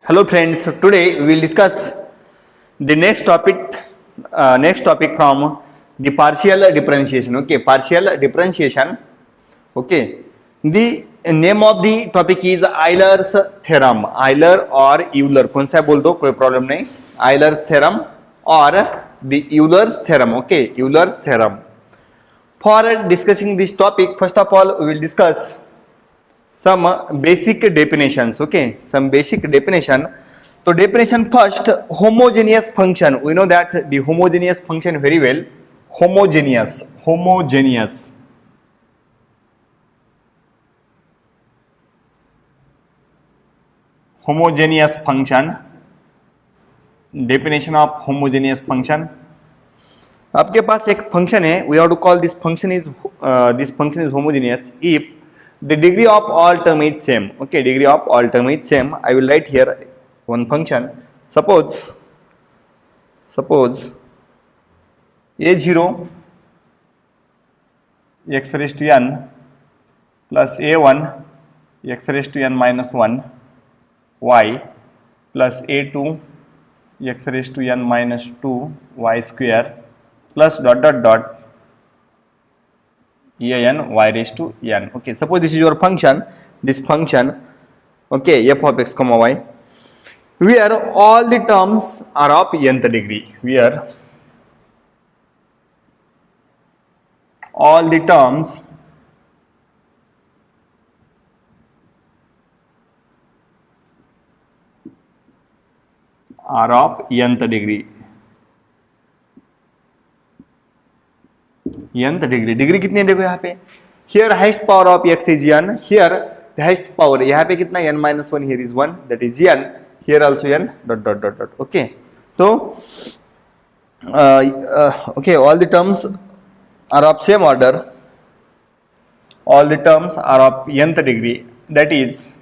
Hello friends, today we will discuss the next topic from the partial differentiation. Okay, partial differentiation. Okay, the name of the topic is Euler's theorem. Euler और Euler कौन सा बोल दो, कोई problem नहीं. Euler's theorem or the Euler's theorem. Okay, Euler's theorem. For discussing this topic, first of all we will discuss some basic definitions. Okay, some basic definition. So definition first, homogeneous function. We know that the homogeneous function very well. Homogeneous function. Definition of homogeneous function. आपके पास एक function है, we have to call this function is homogeneous if the degree of all term is same. Okay, degree of all term is same. I will write here one function. Suppose a0 x raised to n plus a1 x raised to n minus 1 y plus a2 x raised to n minus 2 y square plus dot dot dot an y raised to n. Okay, suppose this is your function, this function, okay, f of x comma y, where all the terms are of nth degree, where all the terms are of nth degree. nth degree, degree कितनी है देखो यहाँ पे, here highest power of x is n, here the highest power यहाँ पे कितना n minus 1, here is 1, that is n, here also n dot dot dot dot. Okay, so okay, all the terms are of same order, all the terms are of nth degree, that is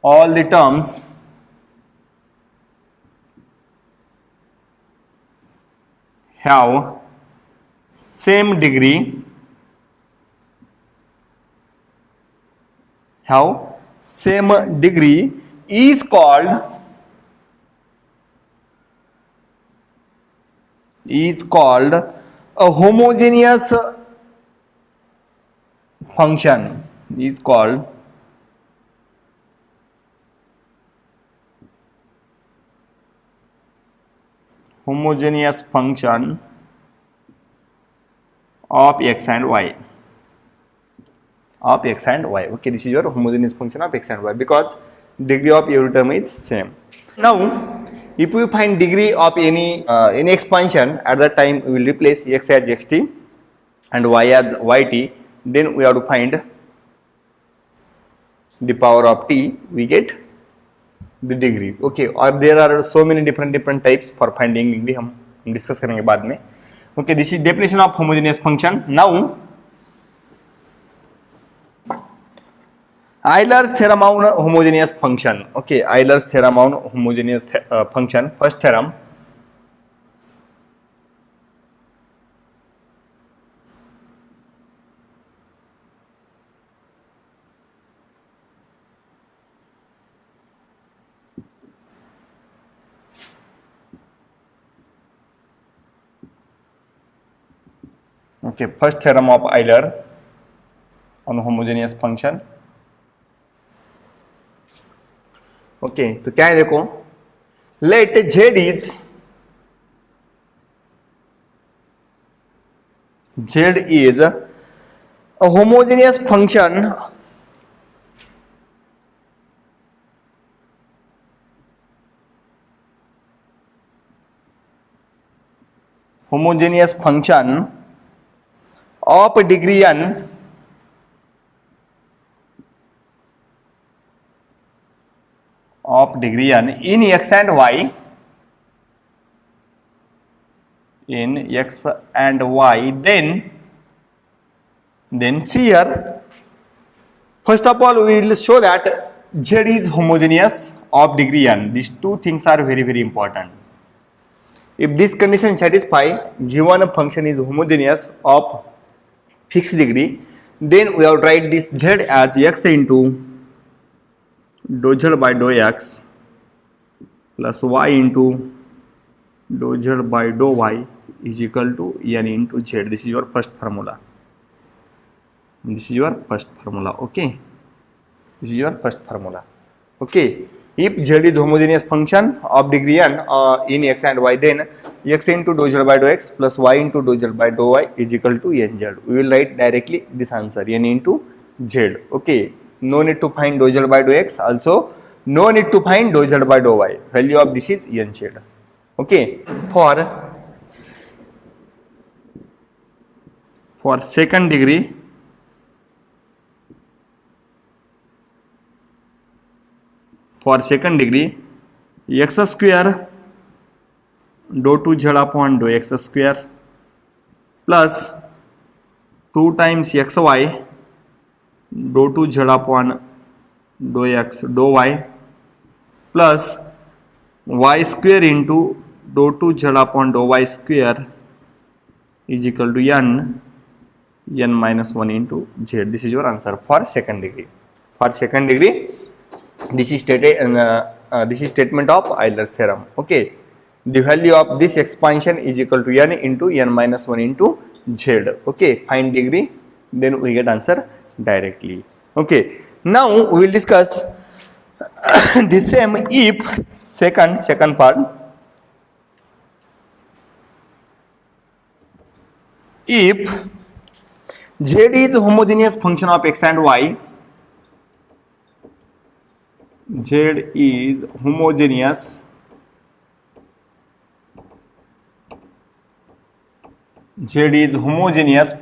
all the terms have same degree, is called a homogeneous function, is called homogeneous function of x and y. Okay, this is your homogeneous function of x and y because degree of every term is same. Now if we find degree of any expansion, at that time we will replace x as xt and y as yt, then we have to find the power of t, we get the degree. Okay, or there are so many different types for finding degree, हम discuss करेंगे बाद में. Okay, this is definition of homogeneous function. Now Euler's theorem on homogeneous function. Okay, Euler's theorem on homogeneous function. First theorem. Okay, first theorem of Euler on homogeneous function. Okay, तो क्या है देखो, let z is a homogeneous function of degree n in x and y, then see here, first of all we will show that z is homogeneous of degree n. These two things are very important. If this condition satisfy, given a function is homogeneous of fixed degree, then we have to write this z as x into dou z by dou x plus y into dou z by dou y is equal to n into z. This is your first formula. This is your first formula. Okay, this is your first formula. Okay, if z is homogeneous function of degree n in x and y, then x into dou z by dou x plus y into dou z by dou y is equal to nz. We will write directly this answer, n into z. Okay, no need to find dou z by dou x, also no need to find dou z by dou y. Value of this is nz. Okay, for second degree, x square dou 2 z upon dou x square plus 2 times xy dou 2 z upon dou x dou y plus y square into dou 2 z upon dou y square is equal to n minus 1 into z. This is your answer for second degree. For second degree, this is stated this is statement of Euler's theorem. Okay, the value of this expansion is equal to n into n minus 1 into z. Okay, find degree, then we get answer directly. Okay, now we will discuss the same if second part. If z is homogeneous function of x and y, z is homogeneous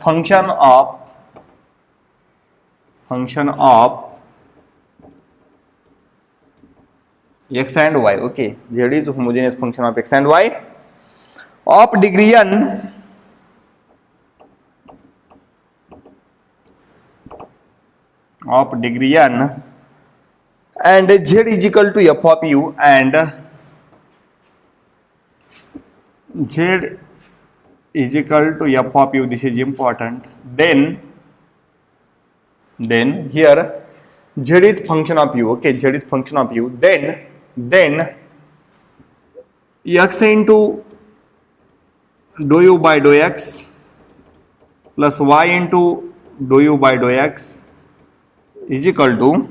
function of x and y. Okay, z is homogeneous function of x and y of degree n and z is equal to f of u, and z is equal to f of u. This is important. Then here z is function of u. Okay, z is function of u. Then x into dou u by dou x plus y into dou u by dou x is equal to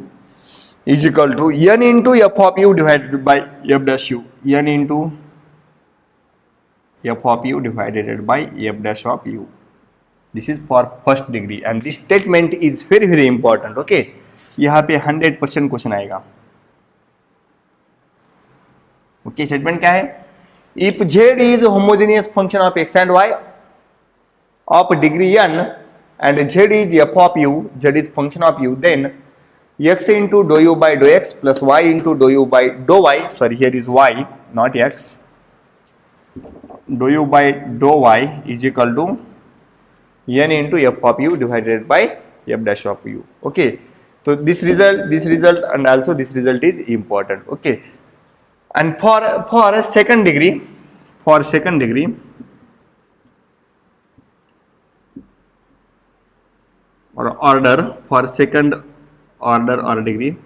n into f of u divided by f dash u. N into f of u divided by f dash of u. This is for first degree, and this statement is very important. Okay, यहाँ पे 100% question आएगा. Okay, statement क्या है? If z is homogeneous function of x and y of degree n and z is f of u, z is function of u, then x into dou u by dou x plus y into dou u by dou y, sorry, here is y not x, dou u by dou y is equal to n into f of u divided by f dash of u. Okay, so this result and also this result is important. Okay, and for second degree or order, for second order or degree,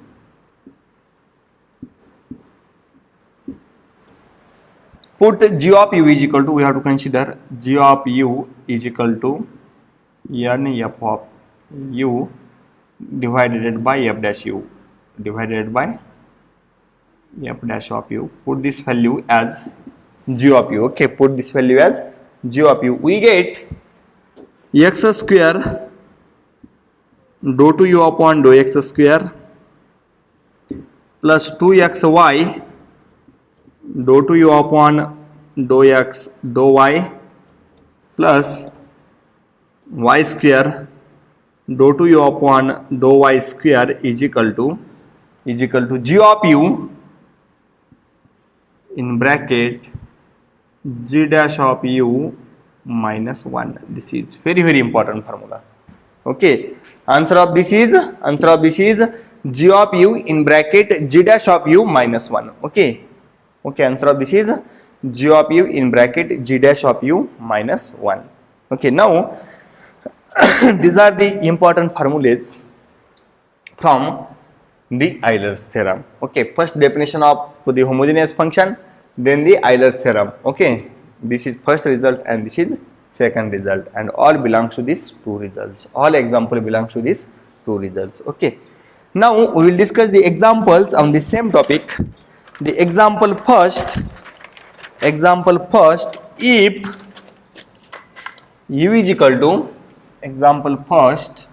put g of u is equal to, we have to consider g of u is equal to n f of u divided by f dash u divided by f dash of u. Put this value as g of u. Okay, put this value as g of u. We get x square dou 2u upon dou x square plus 2xy dou 2u upon dou x dou y plus y square dou 2u upon dou y square is equal to g of u in bracket g dash of u minus 1. This is very important formula. Okay, answer of this is g of u in bracket g dash of u minus 1. Okay, answer of this is g of u in bracket g dash of u minus 1. Okay, now These are the important formulas from the Euler's theorem. Okay, first definition of the homogeneous function, then the Euler's theorem. Okay, this is first result and this is second result, and all belongs to these two results. All example belongs to these two results. Okay, now we will discuss the examples on the same topic. The example first, if u is equal to, example first,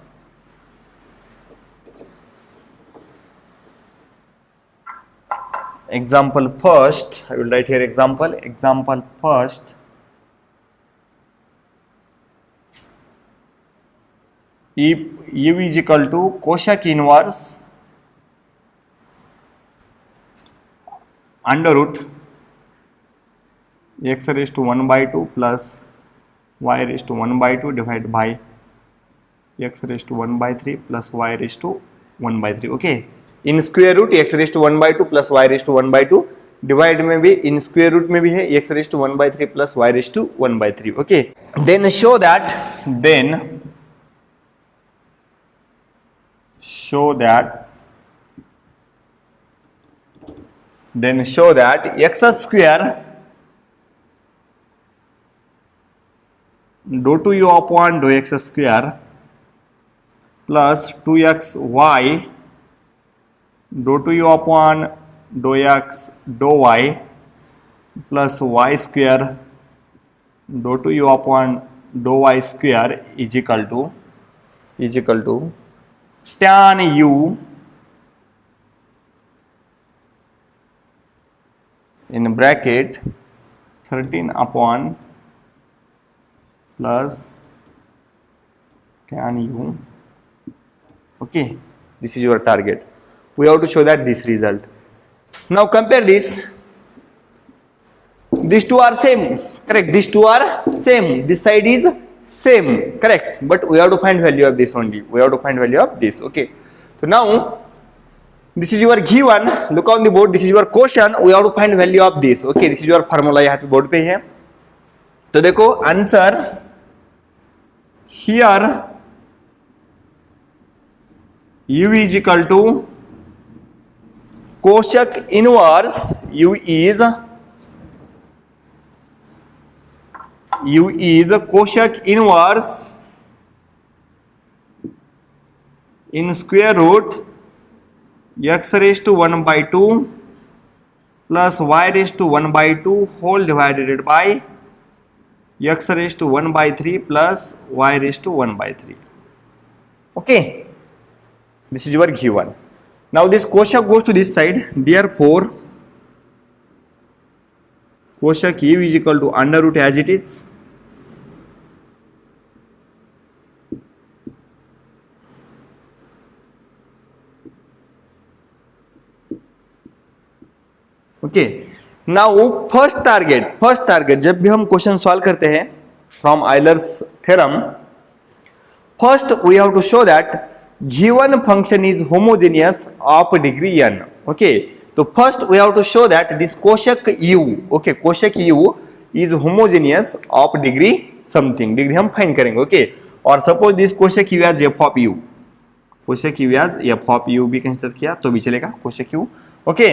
I will write here example first, if u is equal to cosec inverse under root x raised to 1 by 2 plus y raised to 1 by 2 divided by x raised to 1 by 3 plus y raised to 1 by 3. Okay, in square root x raised to 1 by 2 plus y raised to 1 by 2, divide में भी in square root में भी है x raised to 1 by 3 plus y raised to 1 by 3. Okay, then show that x square dou 2u upon dou x square plus 2xy dou 2u upon dou x dou y plus y square dou 2u upon dou y square is equal to tan u in bracket 13 upon plus tan u. Okay, this is your target. We have to show that this result. Now compare this. These two are same, correct? These two are same. This side is same, correct? But we have to find value of this only. We have to find value of this. Okay. So now this is your given. Look on the board. This is your question. We have to find value of this. Okay. This is your formula. यहाँ पे board पे है. तो देखो answer here u is equal to cosec inverse u is cosec inverse in square root x raised to 1 by 2 plus y raised to 1 by 2 whole divided by x raised to 1 by 3 plus y raised to 1 by 3. Okay, this is your given. Now this cosec goes to this side, therefore cosec u is equal to under root as it is okay. Now first target जब भी हम question solve करते हैं from Euler's theorem, first we have to show that given function is homogeneous of degree n. Okay, so first we have to show that this cosec u, okay, cosec u is homogeneous of degree something, degree हम find करेंगे. Okay, और suppose this cosec u as f of u, cosec u as f of u भी consider किया तो भी चलेगा cosec u. Okay,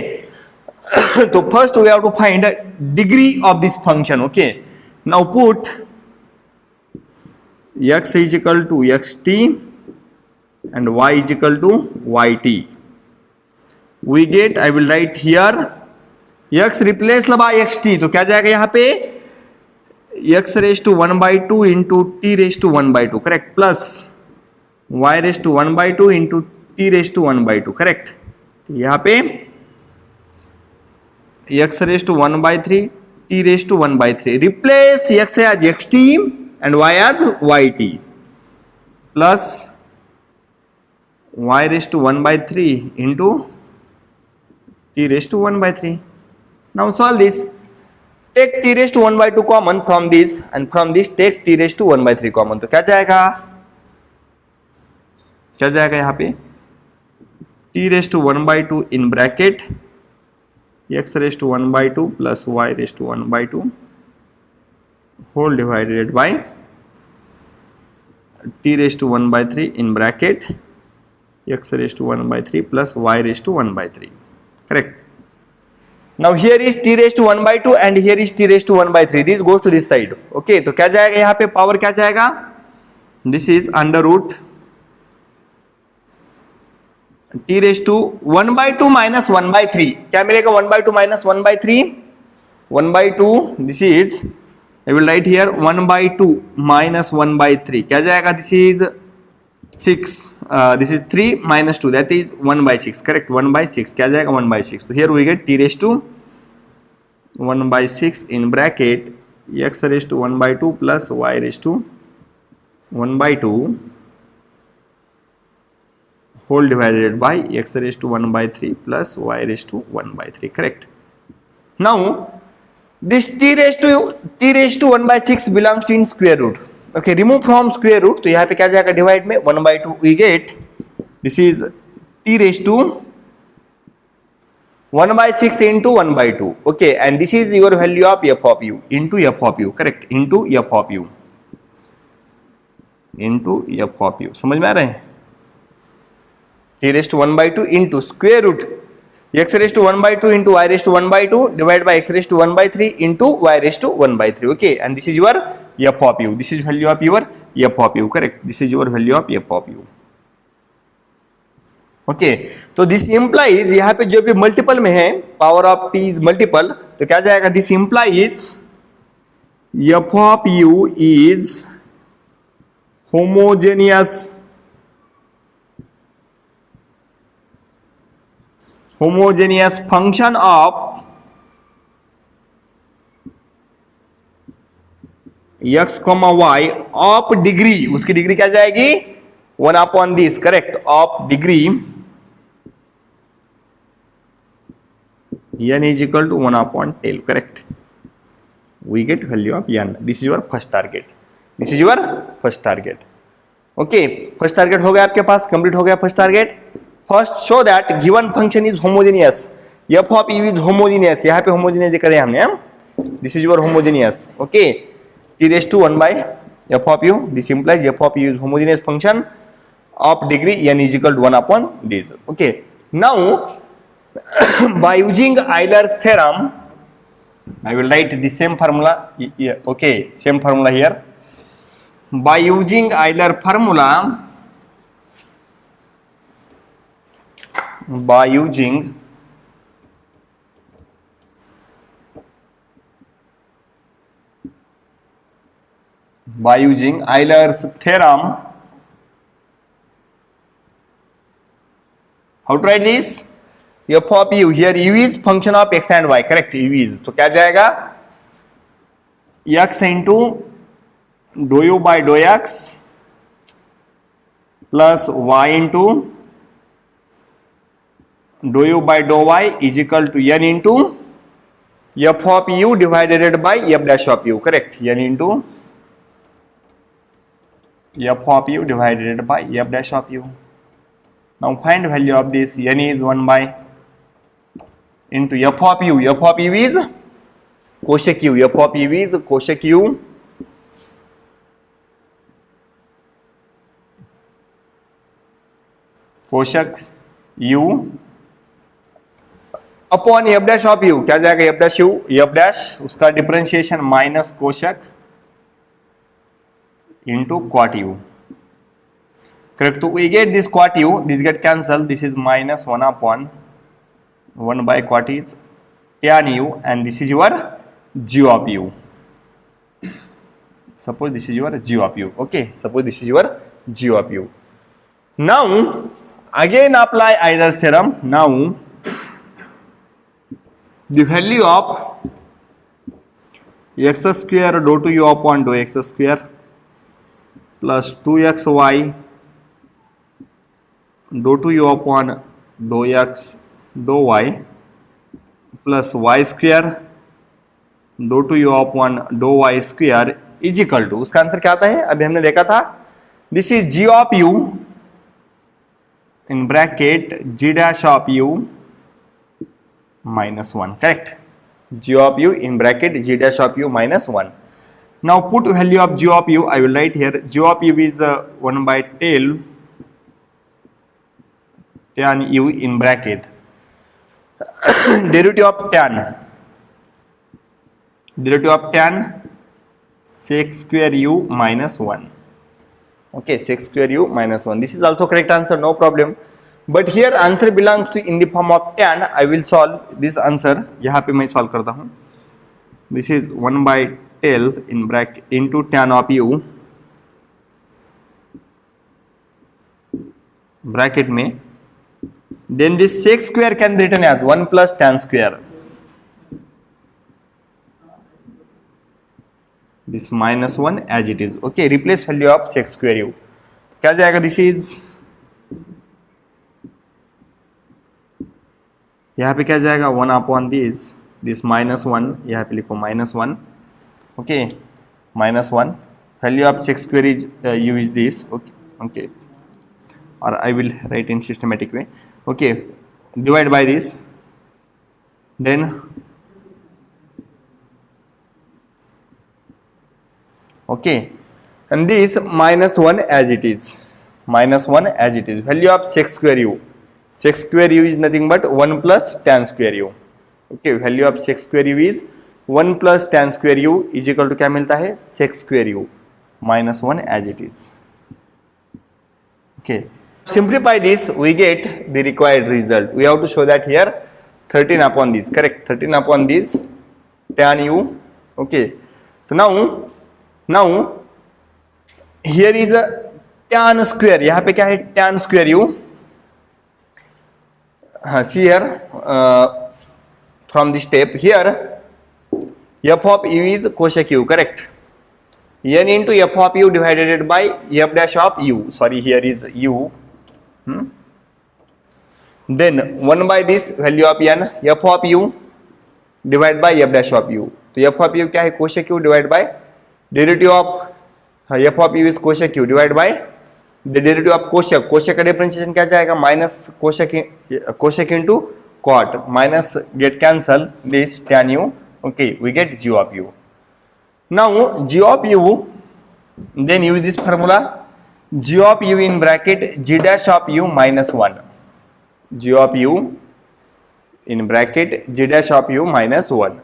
तो first we have to find degree of this function. Okay, now put x is equal to xt and y is equal to yt. We get, I will write here x replaced by xt, तो क्या जाएगा यहाँ पे x raised to 1 by 2 into t raised to 1 by 2, correct, plus y raised to 1 by 2 into t raised to 1 by 2, correct. यहाँ पे x raised to 1 by 3 t raised to 1 by 3, replace x as xt and y as yt plus y raised to 1 by 3 into t raised to 1 by 3. Now solve this. Take t raised to 1 by 2 common from this, and from this take t raised to 1 by 3 common. तो क्या जाएगा यहाँ पे t raised to 1 by 2 in bracket x raised to 1 by 2 plus y raised to 1 by 2 whole divided by t raised to 1 by 3 in bracket x raised to 1 by 3 plus y raised to 1 by 3. Correct. Now here is t raised to 1 by 2 and here is t raised to 1 by 3. This goes to this side. Okay, तो क्या जाएगा यहाँ पे power क्या जाएगा? This is under root t raised to 1 by 2 minus 1 by 3. क्या मिलेगा 1 by 2 minus 1 by 3? 1 by 2, this is, I will write here 1 by 2 minus 1 by 3. क्या जाएगा? This is 6. This is 3 minus 2, that is 1 by 6. Correct. 1 by 6. क्या जाएगा? 1 by 6. So here we get t raised to 1 by 6 in bracket x raised to 1 by 2 plus y raised to 1 by 2 whole divided by x raised to 1 by 3 plus y raised to 1 by 3. Correct. Now this t raised to 1 by 6 belongs to in square root. Okay, remove from square root, तो यहाँ पे क्या जाएगा divide में 1 by 2 we get this is t raised to 1 by 6 into 1 by 2. Okay, and this is your value of f of u into f of u. Correct. Into f of u into f of u. समझ में आ रहे हैं? t raised to 1 by 2 into square root x raised to 1 by 2 into y raised to 1 by 2 divided by x raised to 1 by 3 into y raised to 1 by 3. Okay, and this is your f of u. This is value of your f of u. Correct. This is your value of f of u. Okay, तो this implies यहाँ पे जो भी multiple में है power of t is multiple, तो क्या जाएगा? This implies f of u is homogeneous function of x, y of degree, उसकी डिग्री क्या जाएगी? 1 upon this. Correct. Of degree n is equal to 1 upon 12. Correct. We get value of n. This is your first target. This is your first target. Okay, first target हो गया आपके पास, complete हो गया first target. First show that given function is homogeneous. f of u is homogeneous. यहाँ पे homogeneous करें हमने. This is your homogeneous. Okay, t raised to 1 by f of u. This implies f of u is homogeneous function of degree n is equal to 1 upon this. Okay, now by using Euler's theorem, I will write the same formula. Okay, same formula here. By using Euler formula, by using Euler's theorem, how to write this? f of u, here u is function of x and y. Correct. u is, तो क्या जाएगा? x into dou u by dou x plus y into dou u by dou y is equal to n into f of u divided by f dash of u. Correct. n into f of u divided by f dash of u. Now find value of this. n is 1 by into f of u. f of u is cosec u. f of u is cosec u cosec u upon f dash of u. क्या जाएगा? f dash u, f dash उसका differentiation minus cosec into cot u. Correct. So we get this cot u, this get cancelled, this is minus 1 upon 1 by cot is tan u, and this is your g of u. Suppose this is your g of u. Okay, suppose this is your g of u. Now again apply Euler's theorem. Now the value of x square dou to u upon dou x square plus 2xy dou to u upon dou x dou y plus y square dou to u upon dou y square is equal to, उसका answer क्या आता है? अभी हमने देखा था, this is g of u in bracket g dash of u minus 1. Correct. g of u in bracket g dash of u minus 1. Now put value of g of u. I will write here g of u is 1 by tail tan u in bracket derivative of tan sec square u minus 1. Okay, sec square u minus 1. This is also correct answer, no problem. But here answer belongs to in the form of tan. I will solve this answer. यहाँ पे मैं solve करता हूँ. This is 1 by tail in bracket into tan of u bracket में. Then this sec square can be written as 1 plus tan square. This minus 1 as it is. Okay, replace value of sec square u. क्या जाएगा? This is यहाँ पे क्या जाएगा? 1 upon this minus 1. यहाँ पे लिखो minus 1. Okay, minus 1. Value of sec square is u is this. Okay, or I will write in systematic way. Okay, divide by this. Then okay, and this minus 1 as it is. Minus 1 as it is. Value of sec square u. Sec square u is nothing but 1 plus tan square u. Okay, value of sec square u is 1 plus tan square u is equal to क्या मिलता है? Sec square u minus 1 as it is. Okay, simplify this, we get the required result. We have to show that here 13 upon this, correct? 13 upon this tan u. Okay, so now here is a tan square. यहाँ पे क्या है? Tan square u. See here from this step here f of u is cosec u, correct? N into f of u divided by f dash of u. Sorry, here is u. Then 1 by this value of n, f of u divided by f dash of u. तो f of u क्या है? cosec u divided by derivative of f of u is cosec u divided by the derivative of cosec. cosec का differentiation क्या जाएगा? Minus cosec into cot. Minus get cancel this tan u. Okay, we get g of u. Now g of u, then use this formula, g of u in bracket g dash of u minus 1. G of u in bracket g dash of u minus 1.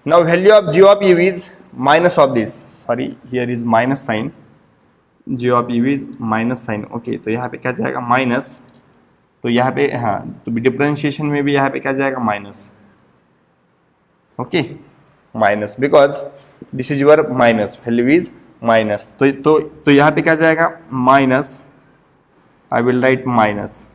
Now value of g of u is minus of this. Sorry, here is minus sign. g of u is minus sign. Okay, तो यहाँ पे क्या जाएगा? Minus. तो यहाँ पे हाँ, तो डिफरेंशिएशन में भी यहाँ पे क्या जाएगा? Minus. Okay, minus, because this is your minus, value is minus. तो यहाँ पे क्या जाएगा? Minus. I will write minus.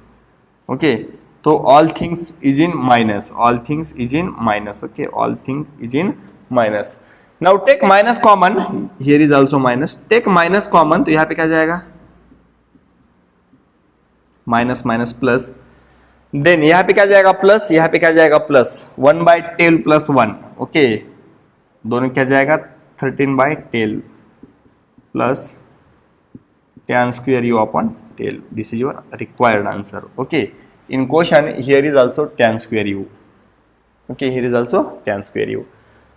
Okay, तो all things is in minus. All things is in minus. Okay, all things is in minus. Now take minus common. Here is also minus. Take minus common. तो यहाँ पे क्या जाएगा? Minus minus plus. Then यहाँ पे क्या जाएगा? Plus. यहाँ पे क्या जाएगा? Plus 1 by tell plus 1. Okay, दोनों क्या जाएगा? 13 by tell plus tan square u upon tail. This is your required answer. Okay, in question here is also tan square u. Okay, here is also tan square u.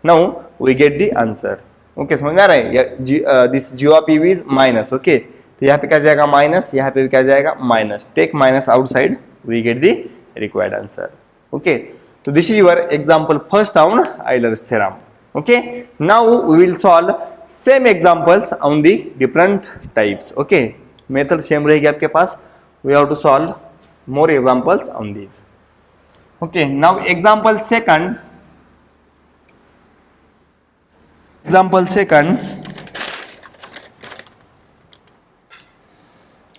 Now we get the answer. Okay, समझ में आ रहा है? This g of u is minus. Okay, तो यहाँ पे क्या जाएगा? Minus. यहाँ पे भी क्या जाएगा? Minus. Take minus outside, we get the required answer. Okay, तो this is your example first on Euler's theorem. Okay, now we will solve same examples on the different types. Okay, method same रहेगी आपके पास. We have to solve more examples on these. Okay, now example second. Example second.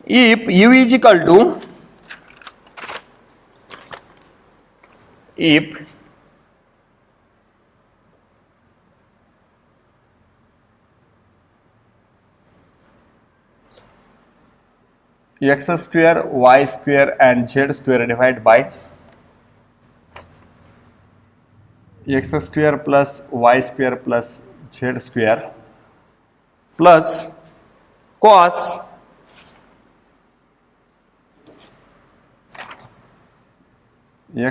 If u is equal to, if x square, y square and z square divided by x square plus y square plus z square plus cos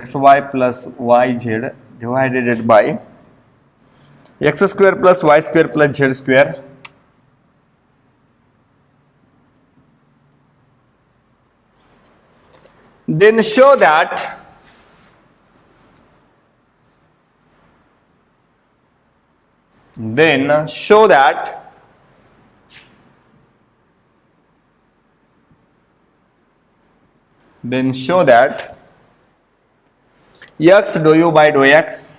xy plus yz divided by x square plus y square plus z square. Then show that x dou u by dou x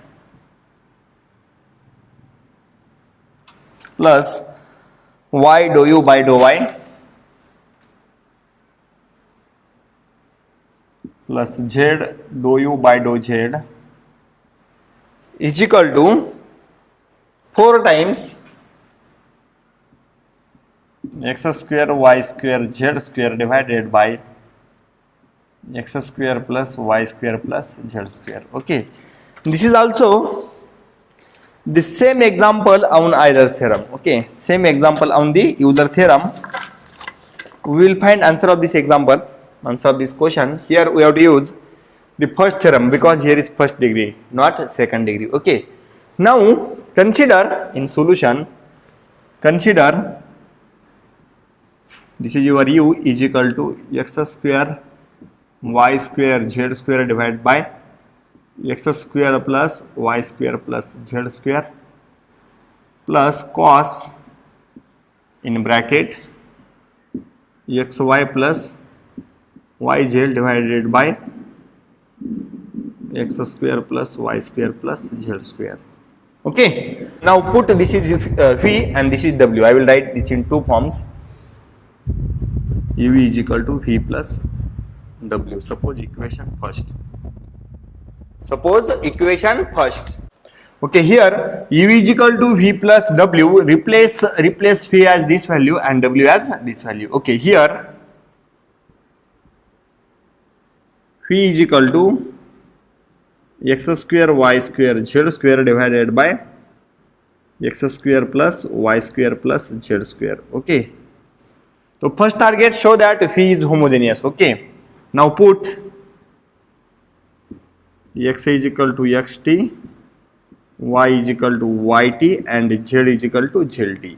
plus y dou u by dou y plus z dou u by dou z is equal to 4 times x square y square z square divided by x square plus y square plus z square. Okay, this is also the same example on Euler's theorem. Okay, same example on the Euler theorem. We will find answer of this example, answer of this question. Here we have to use the first theorem because here is first degree, not second degree. Okay, now consider in solution, consider this is your u is equal to x square y square z square divided by x square plus y square plus z square plus cos in bracket xy plus yz divided by x square plus y square plus z square. Okay, now put this is v and this is w. I will write this in two forms. u is equal to v plus w. Suppose equation first. Okay, here u is equal to v plus w. Replace v as this value and w as this value. Okay, here v is equal to x square y square z square divided by x square plus y square plus z square. Okay, so first target, show that v is homogeneous. Okay, now put x is equal to xt, y is equal to yt and z is equal to zlt.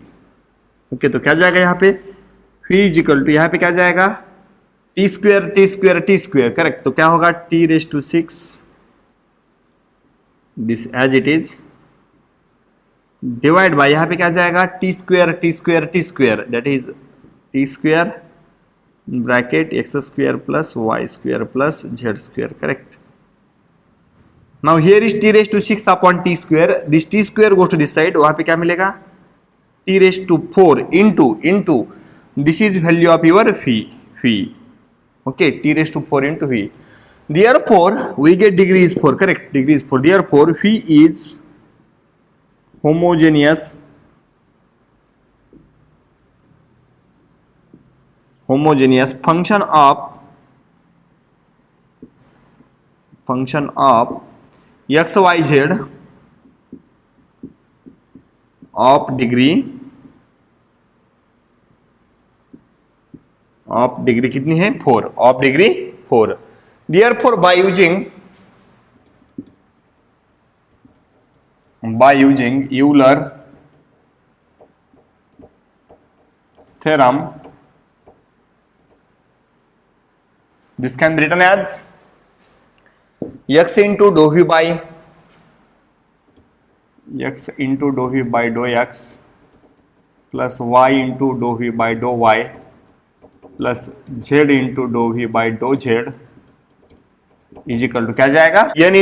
Okay, तो क्या जाएगा यहाँ पे v is equal to यहाँ पे क्या जाएगा t square correct. तो क्या होगा t raised to 6 this as it is divide by यहाँ पे क्या जाएगा t square that is t square bracket x square plus y square plus z square, correct. Now here is t raised to 6 upon t square. This t square goes to this side. वहाँ पे क्या मिलेगा t raised to 4 into this is value of your phi. Okay, t raised to 4 into phi. Therefore we get degree is 4, correct. Degree is 4. Therefore phi is homogeneous function of x y z of degree कितनी है 4 of degree 4. Therefore by using Euler theorem, this can be written as x into dou v by dou x plus y into dou v by dou y plus z into dou v by dou z is equal to क्या जाएगा n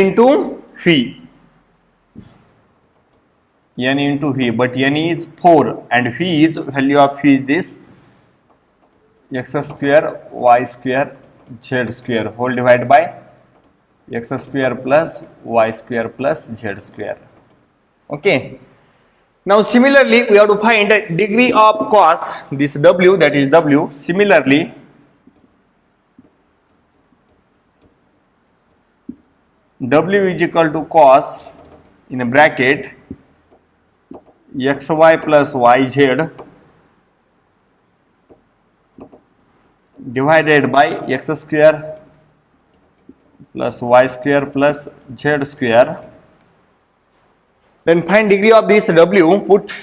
into v, but n is 4 and v is value of v is this x square y square z square whole divided by x square plus y square plus z square. Okay, now similarly we have to find degree of cos this w, that is w. Similarly w is equal to cos in a bracket xy plus yz divided by x square plus y square plus z square Then find degree of this W. Put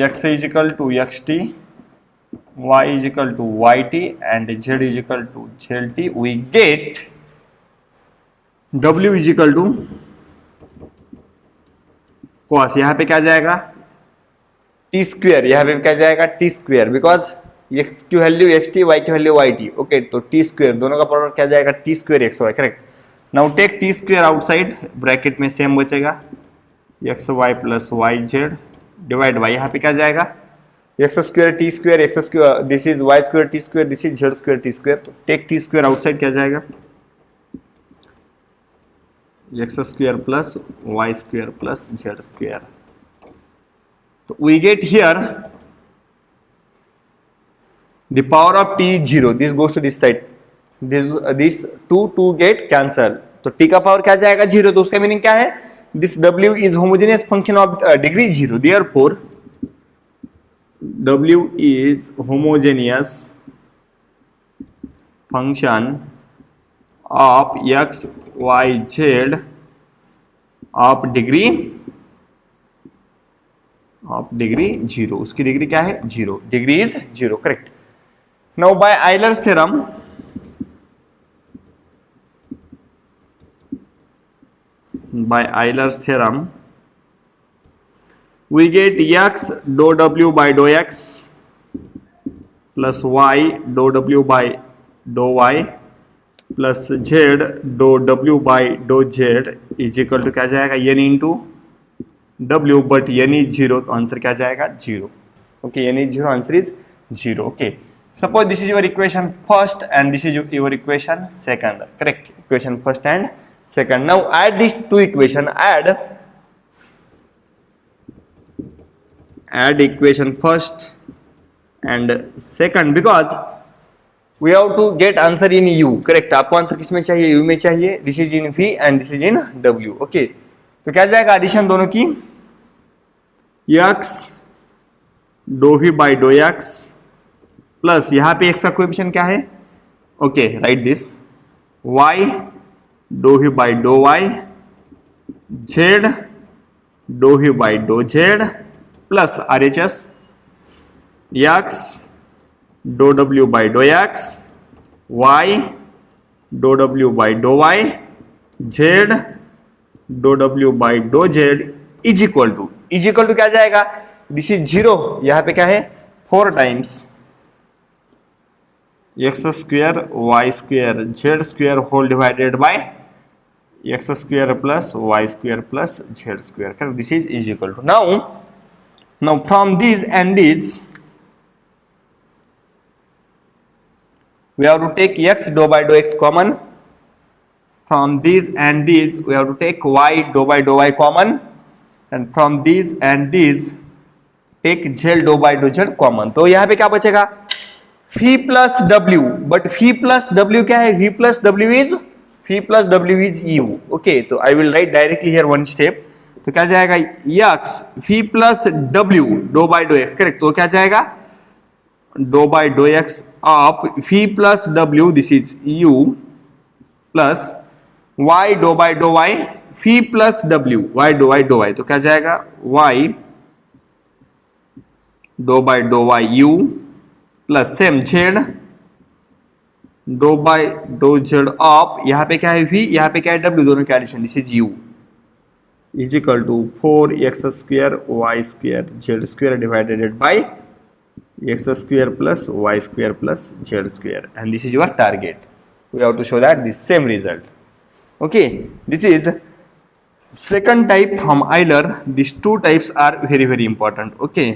x is equal to xt, y is equal to yt, and z is equal to zt. We get W is equal to cos, यहाँ पे क्या जाएगा t square, यहाँ पे क्या जाएगा t square, because x की value x t, वाई की वैल्यू वाई टी. ओके, तो टी स्क्वेयर दोनों का प्रोडक्ट क्या जाएगा t square x y. Correct. Now take t square outside, bracket में सेम बचेगा x y plus y z divide by, यहाँ पे क्या जाएगा x square t square x square, this is y square t square, this is z square t square. तो take t square outside, क्या जाएगा x square plus y square plus z square. So we get here the power of t is 0. This goes to this side. This two get cancel. तो t का power क्या जाएगा 0. तो उसका meaning क्या है, this w is homogeneous function of degree 0. Therefore w is homogeneous function of x y z of degree 0. उसकी degree क्या है 0. Degree is 0. Correct. Now by Euler's theorem, we get x dou w by dou x plus y dou w by dou y plus z dou w by dou z is equal to क्या जाएगा n into W, but n is 0, तो answer क्या जाएगा 0. Okay, n is 0, answer is 0. Okay, suppose this is your equation first and this is your equation second. Correct. Equation first and second. Now add this to equation, add equation first and second, because we have to get answer in u. Correct. आपको answer किस में चाहिए, u में चाहिए. This is in v and this is in w. Okay, तो क्या जाएगा addition दोनों की, x do v by do x plus यहां पे x का कोएफिशिएंट क्या है, okay right this, y do v by do y, z do v by do z plus RHS x do w by do x, y do w by do y, z do w by do z is equal to क्या जाएगा, this is 0. यहां पे क्या है 4 times x square y square z square whole divided by x square plus y square plus z square. This is equal to now from this and this we have to take x dou by dou x common. From these and these we have to take y dou by dou y common, and from these and these take z dou by dou z common. तो यहाँ पे क्या बचेगा v plus w, but v plus w क्या है, v plus w is u. Okay, तो I will write directly here one step. तो क्या जाएगा x v plus w dou by dou x. Correct. तो क्या जाएगा dou by dou x of v plus w, this is u, plus y dou by dou y v plus w, y dou y. तो क्या जाएगा y dou by dou y u plus same z dou by dou z of, यहाँ पे क्या है v, यहाँ पे क्या है w, दोनों का addition, this is u is equal to 4x square y square z square divided by x square plus y square plus z square, and this is your target. We have to show that the same result. Okay, this is second type from Euler. These two types are very important. Okay,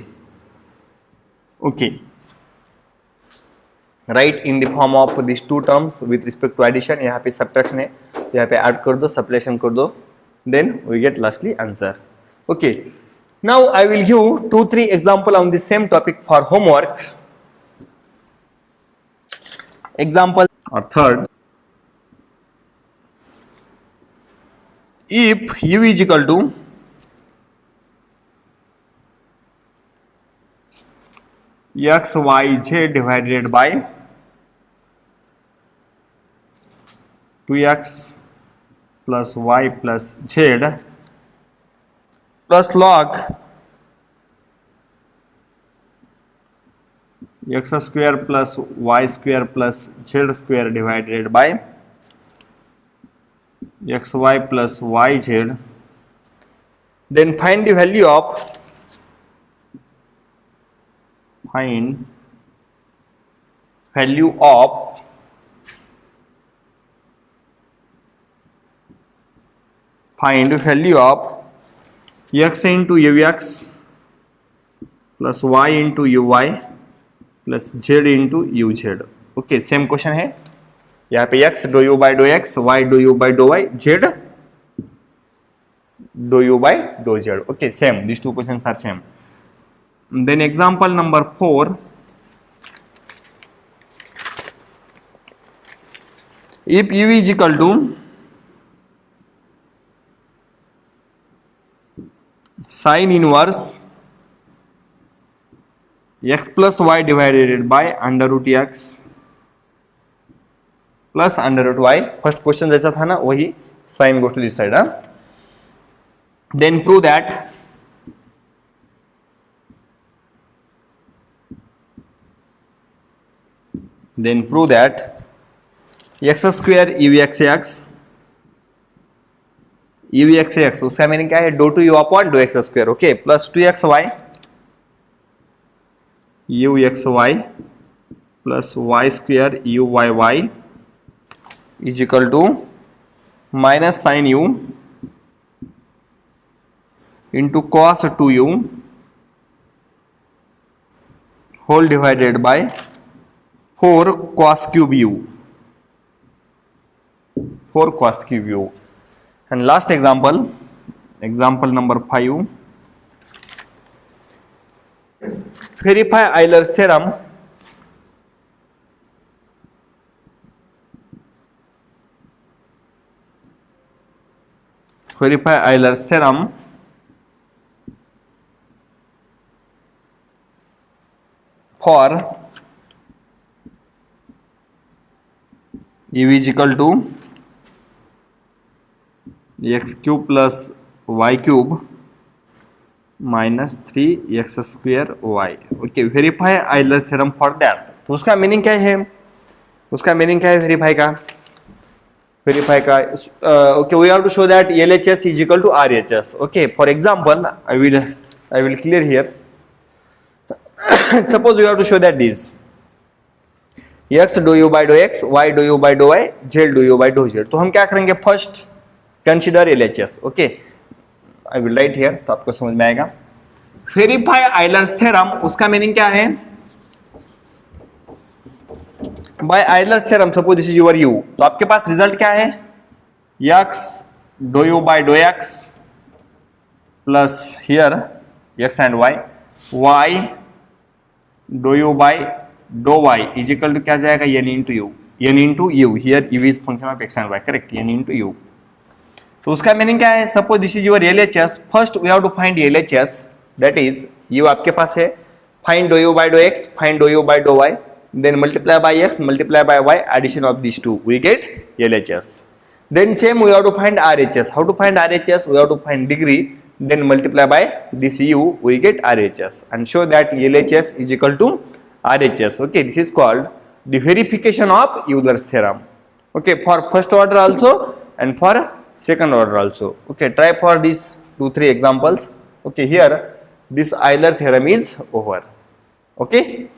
write in the form of these two terms with respect to addition. यहाँ पे subtraction है, यहाँ पे add कर दो, subtraction कर दो, then we get lastly answer. Okay, now I will give 2-3 example on the same topic for homework. Example or third, if u is equal to x y z divided by 2x plus y plus z plus log x square plus y square plus z square divided by xy plus yz. Then find the value of find value of x into ux plus y into uy plus z into uz. Okay, same question है यहाँ पे x do u by do x, y do u by do y, z do u by do z. Okay, same, these two questions are same. Then example number 4, if u is equal to sin inverse x plus y divided by under root x plus under root y. First question जैसा था ना वही, sin goes to this side. Then prove that x square uvxx उसका meaning क्या है, do two u upon do x square. Okay, plus 2xy uxy plus y square uyy is equal to minus sin u into cos 2u whole divided by 4 cos cube u. And last example number 5, verify Euler's theorem for u is equal to x cube plus y cube minus 3x square y. Okay, verify Euler's theorem for that. तो उसका meaning क्या है, verify का okay, we have to show that LHS is equal to RHS. Okay, for example I will clear here. Suppose we have to show that this x do u by do x, y do u by do y, z do u by do z. तो हम क्या करेंगे, first consider LHS. Okay, I will write here, तो आपको समझ में आएगा. Verify Euler's theorem, उसका मीनिंग क्या है, by Euler's theorem suppose this is your u, तो आपके पास रिजल्ट क्या है, x do u by do x plus here x and y, y do u by do y is equal to क्या जाएगा, n into u. Here u is function of x and y, correct, n into u. तो उसका meaning क्या है, suppose this is your LHS. First we have to find LHS, that is u आपके पास है, find do u by do x, find do u by do y, then multiply by x, multiply by y, addition of these two, we get LHS. Then same we have to find RHS. How to find RHS? We have to find degree, then multiply by this u, we get RHS, and show that LHS is equal to RHS. Okay, this is called the verification of Euler's theorem. Okay, for first order also and for second order also. Okay, try for these 2-3 examples. Okay, here this Euler theorem is over. Okay.